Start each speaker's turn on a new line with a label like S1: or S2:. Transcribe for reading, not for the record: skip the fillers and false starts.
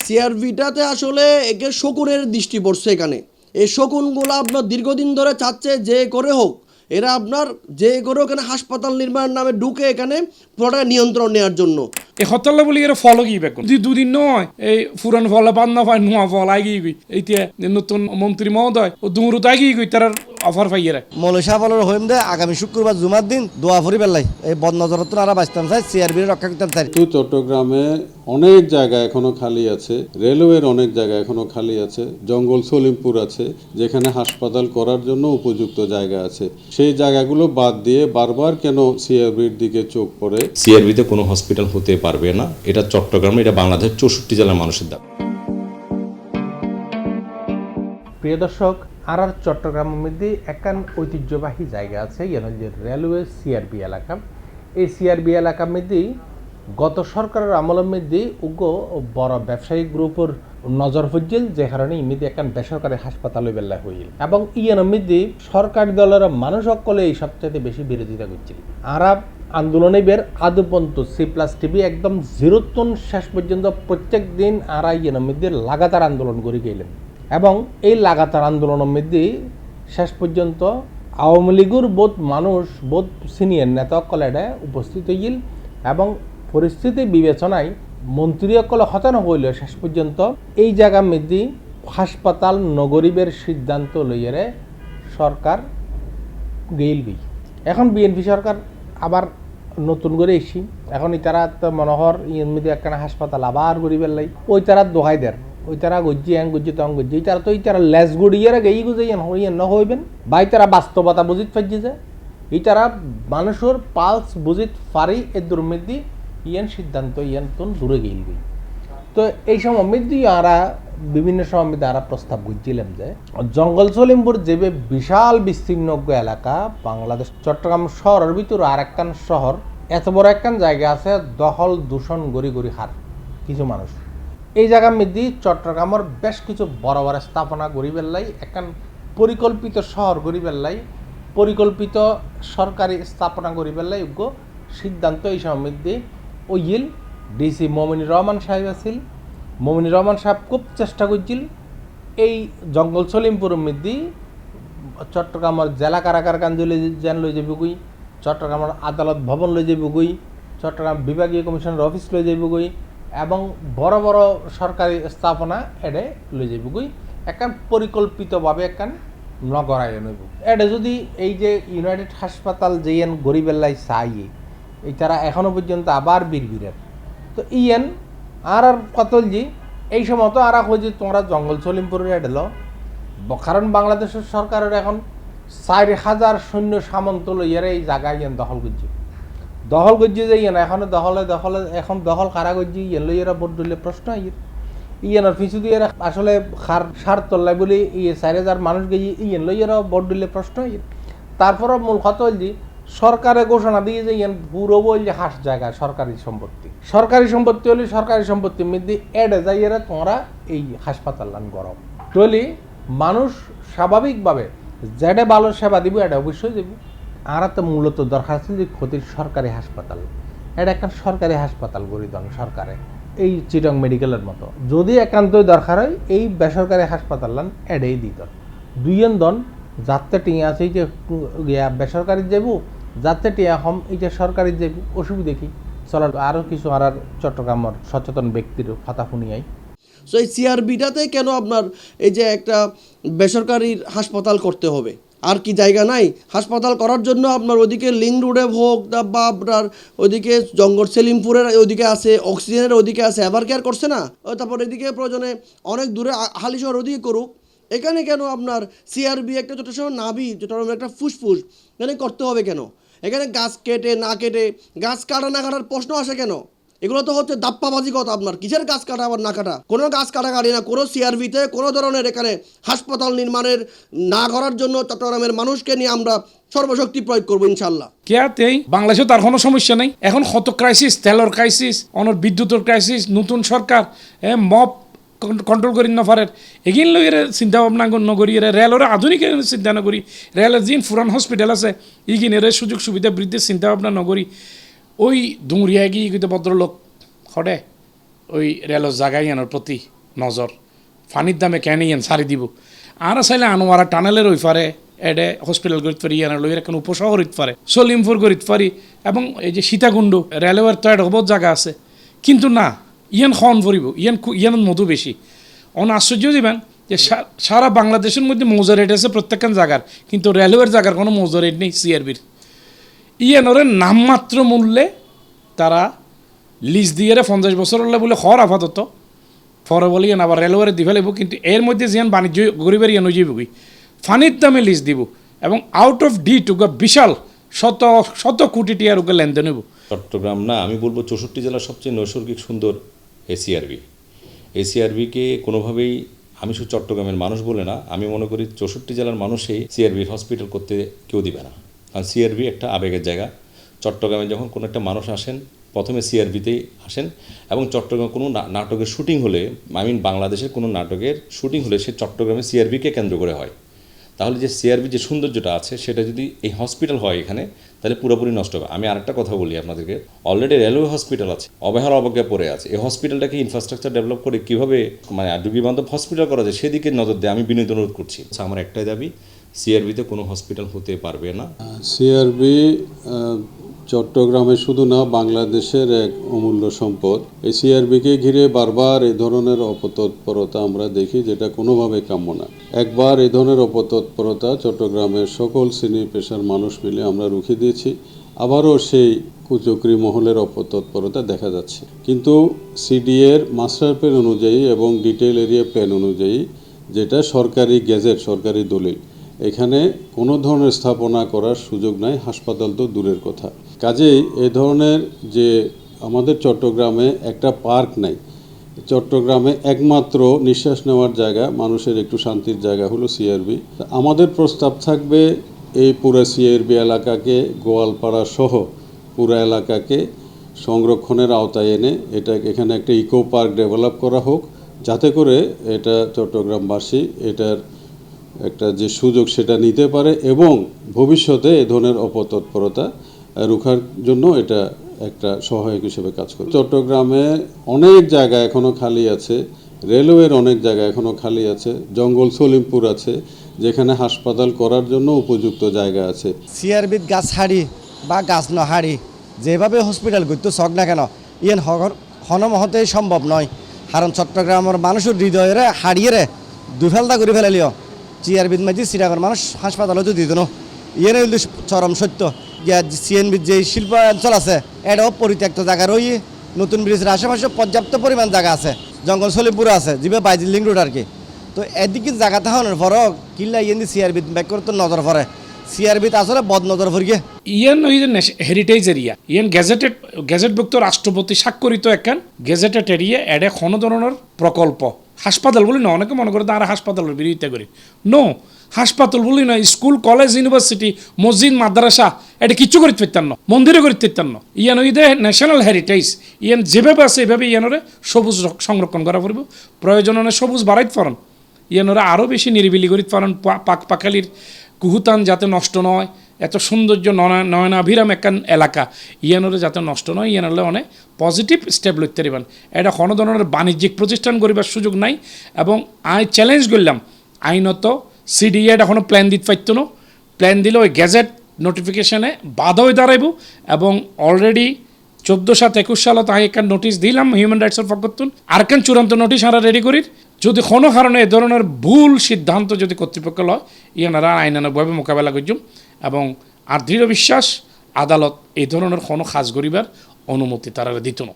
S1: সিআরভিটাতে আসলে একে শকুনের দৃষ্টি পড়ছে এখানে। এই শকুনগুলো আপনার দীর্ঘদিন ধরে চাচ্ছে যে করে হোক এরা আপনার যে করে এখানে হাসপাতাল নির্মাণের নামে ঢুকে এখানে পুরোটা নিয়ন্ত্রণ নেওয়ার জন্য।
S2: এই হত্যাল্লা বলি এর ফল কি বেকুন যদি দুদিন নয় এই পুরান ফলে পান না পায় নোয়া ফল আগে গই এইটা নতুন মন্ত্রী মহোদয় ও দুমরু তাই গই তার অফার পাইয়ে রাখ
S3: মৌলভী সাহেবের হইম দে আগামী শুক্রবার জুমার দিন দোয়া ফরি বেলাই এই বদনজরত আর বাঁচতাম চাই সিআরবি রক্ষা করতাম চাই।
S4: চট্টগ্রামে অনেক জায়গা এখনো খালি আছে, রেলওয়ের অনেক জায়গা এখনো খালি আছে, জঙ্গল সলিমপুর আছে যেখানে হাসপাতাল করার জন্য উপযুক্ত জায়গা আছে। সেই জায়গাগুলো বাদ দিয়ে বারবার কেন সিআরবির দিকে চোখ পড়ে?
S5: সিআরবিতে কোনো হসপিটাল হতে পারবে না, এটা চট্টগ্রামে, এটা বাংলাদেশের 64 জেলার মানুষের দাবি।
S6: প্রিয় দর্শক, আর চট্টগ্রামের মধ্যে একখান ঐতিহ্যবাহী জায়গা আছে, যে রেলওয়ে সিআরবি এলাকা। এই সিআরবি এলাকার মধ্যেই গত সরকারের আমলের মধ্যে উগ্র বড় ব্যবসায়িক গ্রুপের নজর হচ্ছিল, যে কারণে ইমিদি একখান বেসরকারি হাসপাতাল বেলা হইল এবং ইয়ের মধ্যে সরকারি দলের মানুষ সকলে এই সবচেয়ে বেশি বিরোধিতা করছিল। আরব আন্দোলনে বের আদপন্ত C+TV একদম জিরোতন শেষ পর্যন্ত প্রত্যেক দিন আর ইয়ের মধ্যে লাগাতার আন্দোলন করে গেলেন এবং এই লাগাতার আন্দোলনের মধ্যে শেষ পর্যন্ত আওয়ামী লীগের বোধ মানুষ বোধ সিনিয়র নেতা সকলে উপস্থিত হইল এবং পরিস্থিতি বিবেচনায় মন্ত্রী সকলে হতানো হইল। শেষ পর্যন্ত এই জায়গার মধ্যে হাসপাতাল নগরীবের সিদ্ধান্ত লইয়ারে সরকার গেইলবি। এখন বিএনপি সরকার আবার নতুন করে এসি, এখন ইতারা তো মনোহর ইয়ের মধ্যে একখানা হাসপাতাল আবার গরিবের লাই ওই তারা দোহাই দেয়, ওই তারা গজ্জি এং গজ্জি তং গজ্জি, তারা তো ইতারা লেস গড়িয়ে গেই গুজাইয়েন হইয়েন ন হইবেন বা তারা বাস্তবতা বুঝিত পাইছে যে এই তারা মানুষের পালস বুঝিত পারি এর দুর্মৃদ্ধি ইয়েন সিদ্ধান্ত ইয়েন তুন দূরে গেইলবি। তো এই সময় মধ্যেই আরা বিভিন্ন সময় মধ্যে আরা প্রস্তাব বুঝছিলাম যে জঙ্গল সলিমপুর যে বিশাল বিস্তীর্ণ এলাকা বাংলাদেশ চট্টগ্রাম শহরের ভিতরে আর একখান শহর এত বড় একখান জায়গা আছে দখল দূষণ গড়ি গড়ি হার কিছু মানুষ এই জায়গার মধ্যে চট্টগ্রামের বেশ কিছু বড় বড় স্থাপনা গড়ি বেল্লাই একখান পরিকল্পিত শহর গড়ি বেল্লাই পরিকল্পিত সরকারি স্থাপনা গড়ি বেল্লাই উগ্র সিদ্ধান্ত এই সময় মধ্যে ওইল ডিসি মমিনুর রহমান সাহেব আছিল। মমিনুর রহমান সাহেব খুব চেষ্টা করছিল এই জঙ্গল সলিমপুরের মধ্যে চট্টগ্রামের জেলা কারাগার কাঞ্জলি যেন লই যাবগুই, চট্টগ্রামের আদালত ভবন লই যাবগুই, চট্টগ্রাম বিভাগীয় কমিশনের অফিস লই যাবগুই এবং বড় বড় সরকারি স্থাপনা এডে লই যাবগুই একখান পরিকল্পিতভাবে একখান নগরায়ন হইব। এটা যদি এই যে ইউনাইটেড হাসপাতাল যেন গরিবেল্লাই চাই এই তারা এখনো পর্যন্ত আবার বীরবীরের তো ইয়েন আর কতলজি এই সময় তো আর যে তোমরা জঙ্গল সলিমপুরের এডেল, কারণ বাংলাদেশের সরকারের এখন 4000 সৈন্য সামন্ত লইয়ার এই জায়গায় ইয়েন দখল করছি যে ইয়েন এখন এখন দখল কারা করছি ইয়েন লইয়ারা ভোট দিলে প্রশ্ন ইয়েনের পিছু দিয়ে আসলে সার তোল্লাই বলে 4000 মানুষ গেছি ইয়েন লইয়ারা ভোট দিলে প্রশ্ন তারপরও মূল কথা হলজি সরকারে ঘোষণা দিয়ে যে ইয়েন পুরো বই যে হাস জায়গা সরকারি সম্পত্তি হলে সরকারি সম্পত্তির মধ্যে এডে যাইয়েরা তোমরা এই হাসপাতাল গরম তৈলি মানুষ স্বাভাবিকভাবে যেটা ভালো সেবা দিব এটা অবশ্যই দেব। আর তো মূলত দরকার আছে যে ক্ষতির সরকারি হাসপাতাল, এটা একটা সরকারি হাসপাতাল গরিদন সরকারে এই চিটং মেডিকেলের মতো যদি একান্তই দরকার হয় এই বেসরকারি হাসপাতাল এডেই দিত দুইজন দন যাতে টিয়া আছে এই যে বেসরকারি যাবো যাতে টিয়া হম এই যে সরকারি যাবো অসুবিধা কি চলার আরও কিছু আর চট্টগ্রামের সচেতন ব্যক্তির কথা শুনিয়াই।
S1: সো এই সিআরবিটাতে কেন আপনার এই যে একটা বেসরকারি হাসপাতাল করতে হবে? আর কি জায়গা নাই হাসপাতাল করার জন্য? আপনার ওইদিকে লিং রোডে হোক বা আপনার ওইদিকে জঙ্গল সলিমপুরের ওইদিকে আছে, অক্সিজেনের ওইদিকে আছে, এভার কেয়ার করছে না, তারপর এদিকে প্রয়োজনে অনেক দূরে হালিশহর ওদিকে করুক। এখানে কেন আপনার সিআরবি একটা চট্টগ্রাম নাভি চট্টগ্রামের একটা ফুসফুস এখানে করতে হবে কেন? এখানে গাছ কেটে না কেটে গাছ কাটা না কাটার প্রশ্ন আসে কেন? এগুলো তো হচ্ছে দাপ্পাবাজি কথা। আপনার কিসের গাছ কাটা আবার না কাটা? কোনো গাছ কাটাকাটি না, কোনো সিআরবিতে কোনো ধরনের এখানে হাসপাতাল নির্মাণের না করার জন্য চট্টগ্রামের মানুষকে নিয়ে আমরা সর্বশক্তি প্রয়োগ করবো ইনশাল্লাহ।
S2: কেয়াতেই বাংলাদেশে তার কোনো সমস্যা নেই। এখন কত ক্রাইসিস, তেলর ক্রাইসিস, অনর বিদ্যুতের ক্রাইসিস, নতুন সরকার মব কন্ট্রোল করি না পারে এগিন লই চিন্তা ভাবনা নগরী রেলের আধুনিক চিন্তা নগরী রেলের যিন ফুরান হসপিটাল আছে ইগিনের সুযোগ সুবিধা বৃদ্ধির চিন্তা ভাবনা নগরী ওই ডুমুরিয়া গিয়ে কিন্তু ভদ্রলোক হডে ওই রেলের জায়গায় আনার প্রতি নজর পানির দামে কেন ইয়ান সারি দিব আর চাইলে আনোয়ারা টানেলের ওই পারে এডে হসপিটাল করিতে পারি ইয়ান লইয়ের এখন উপশহর হইতে পারে সলিমপুর করিতে পারি এবং এই যে সীতাকুণ্ড রেলওয়ের তো একটা বহুত জায়গা আছে কিন্তু না ইয়ান খন ভরিব ইয়ান মধু বেশি আশ্চর্য দিবেন যে সারা বাংলাদেশের মধ্যে মৌজা রেট আছে প্রত্যেকখান জায়গার কিন্তু রেলওয়ের জায়গার কোনো মৌজা রেট নেই সিআরবির ইয়ানোরে নামমাত্র মূল্যে তারা লিজ দিয়ে 50 বছর হলে বলে খর আপাতত পরে বলি ইয়ান আবার রেলওয়ের দিবে লাগব কিন্তু এর মধ্যে জিয়ান বাণিজ্য গরিবের ইয়ান হয়ে যাবি ফানির দামে লিজ দিব এবং আউট অফ ডি টুকা বিশাল শত কোটি টিয়ার ওকে লেনদেন হইব।
S5: চট্টগ্রাম না আমি বলবো 64 জেলার সবচেয়ে নৈসর্গিক সুন্দর এসিআরবিকে কোনোভাবেই আমি শুধু চট্টগ্রামের মানুষ বলে না আমি মনে করি 64 জেলার মানুষই সিআরবি হসপিটাল করতে কেউ দিবে না কারণ সিআরবি একটা আবেগের জায়গা। চট্টগ্রামে যখন কোনো একটা মানুষ আসেন প্রথমে সিআরবিতেই আসেন এবং চট্টগ্রামে কোনো নাটকের শুটিং হলে বাংলাদেশের কোনো নাটকের শুটিং হলে সে চট্টগ্রামে সিআরবিকে কেন্দ্র করে হয়। তাহলে যে সিআরবি যে সৌন্দর্যটা আছে সেটা যদি এই হসপিটাল হয় এখানে তাহলে পুরোপুরি নষ্ট হবে। আমি আরেকটা কথা বলি আপনাদেরকে, অলরেডি রেলওয়ে হসপিটাল আছে, অবহেলা অবজ্ঞা পড়ে আছে। এই হসপিটালটাকে ইনফ্রাস্ট্রাকচার ডেভেলপ করে কীভাবে রোগী বান্ধব হসপিটাল করা যায় সেদিকে নজর দেয় আমি বিনীত অনুরোধ করছি। আমার একটাই দাবি, সিআরবিতে কোনো হসপিটাল হতে পারবে না।
S4: সিআরবি চট্টগ্রামে শুধু না বাংলাদেশের এক অমূল্য সম্পদ। এই সিআরবিকে ঘিরে বারবার এই ধরনের অপতৎপরতা আমরা দেখি যেটা কোনোভাবে কাম্য না। একবার এই ধরনের অপতৎপরতা চট্টগ্রামের সকল শ্রেণী পেশার মানুষ মিলে আমরা রুখে দিয়েছি, আবারও সেই কুচক্রি মহলের অপতৎপরতা দেখা যাচ্ছে। কিন্তু সিডিএর মাস্টার প্ল্যান অনুযায়ী এবং ডিটেইল এরিয়া প্ল্যান অনুযায়ী যেটা সরকারি গেজেট, সরকারি দলিল, এখানে কোনো ধরনের স্থাপনা করার সুযোগ নাই, হাসপাতাল তো দূরের কথা। কাজেই এই ধরনের যে আমাদের চট্টগ্রামে একটা পার্ক নাই, চট্টগ্রামে একমাত্র নিঃশ্বাস নেওয়ার জায়গা, মানুষের একটু শান্তির জায়গা হলো সিআরবি। আমাদের প্রস্তাব থাকবে এই পুরো সিআরবি এলাকাকে, গোয়ালপাড়া সহ পুরো এলাকাকে সংরক্ষণের আওতায় এনে এখানে একটা ইকো পার্ক ডেভেলপ করা হোক, যাতে করে এটা চট্টগ্রামবাসী এটার একটা যে সুযোগ সেটা নিতে পারে এবং ভবিষ্যতে এ ধরনের অপতৎপরতা রুখার জন্য এটা একটা সহায়ক হিসেবে কাজ করে। চট্টগ্রামে অনেক জায়গা এখনও খালি আছে, রেলওয়ের অনেক জায়গা এখনও খালি আছে, জঙ্গল সলিমপুর আছে যেখানে হাসপাতাল করার জন্য উপযুক্ত জায়গা আছে।
S3: সিআরবিত গাছ হাড়ি বা গাছ নহাড়ি যেভাবে হসপিটাল করতে চক না কেন ইয়ান হনমহতেই সম্ভব নয়। কারণ চট্টগ্রামের মানুষের হৃদয়ের হাড়িয়ে দুফেলদা করে ফেলালিও সিআরবির মাঝে সিরাগর মানুষ হাসপাতালে তো দিত না। ইয়ে চরম সত্য। সিএনবির যে শিল্প অঞ্চল আছে এটাও পরিত্যক্ত জায়গার ওই নতুন ব্রিজের আশেপাশে পর্যাপ্ত পরিমাণ জায়গা আছে, জঙ্গল সলিমপুর আছে যেভাবে বাইজিল লিঙ্ক রোড আর কি। তো এদিকে জায়গা থাকানোর পরও কিল্লা ইয়ে সিআরবিত ব্যাক করতে নজর পড়ে, সিআরবিত আসলে বদ নজর পড়িয়ে
S2: ইয়ান ওই হেরিটেজ এরিয়া, ইয়ান গেজেটভুক্ত রাষ্ট্রপতি স্বাক্ষরিত একখান গেজেটেড এরিয়া, এডে কোনো ধরনের প্রকল্প হাসপাতাল বলি না, অনেকে মনে করে তারা হাসপাতালের বিরোধিতা করি। নো, হাসপাতাল বলি না, স্কুল কলেজ ইউনিভার্সিটি মসজিদ মাদ্রাসা এটা কিচ্ছু করতে পারতাম না, মন্দিরে করতে পারতাম না। ইয়ান ওই ন্যাশনাল হেরিটেজ ইয়ান যেভাবে আছে এভাবে ইয়ানোরে সবুজ সংরক্ষণ করা পড়ব, প্রয়োজন সবুজ বাড়াইতে পারেন, ইয়ানোরা আরও বেশি নিরিবিলি করিতে পারেন, পাকালির কুহুতান যাতে নষ্ট নয়, এত সৌন্দর্য নয়নাভিরাম একখান এলাকা ইয়ানোরে যাতে নষ্ট নয়, ইয়ানোরে অনেক পজিটিভ স্টেপ লইতে পারবেন। এটা কোনো ধরনের বাণিজ্যিক প্রতিষ্ঠান করিবার সুযোগ নাই এবং চ্যালেঞ্জ করলাম আইনত সিডিএ এখনও প্ল্যান দিতে পারত না, প্ল্যান দিলে ওই গ্যাজেট নোটিফিকেশনে বাধা হয়ে দাঁড়াইব এবং অলরেডি 14-21 সালে তাই একটা নোটিশ দিলাম হিউম্যান রাইটসের পক্ষতুন, আরেকখান চূড়ান্ত নোটিশ আমরা রেডি করি। যদি কোনো কারণে এ ধরনের ভুল সিদ্ধান্ত যদি কর্তৃপক্ষ লয় ইয়ানারা আইনানুগভাবে মোকাবেলা করছুম এবং আর দৃঢ় বিশ্বাস আদালত এই ধরনের কোনো কাজ করিবার অনুমতি তারা দিত না।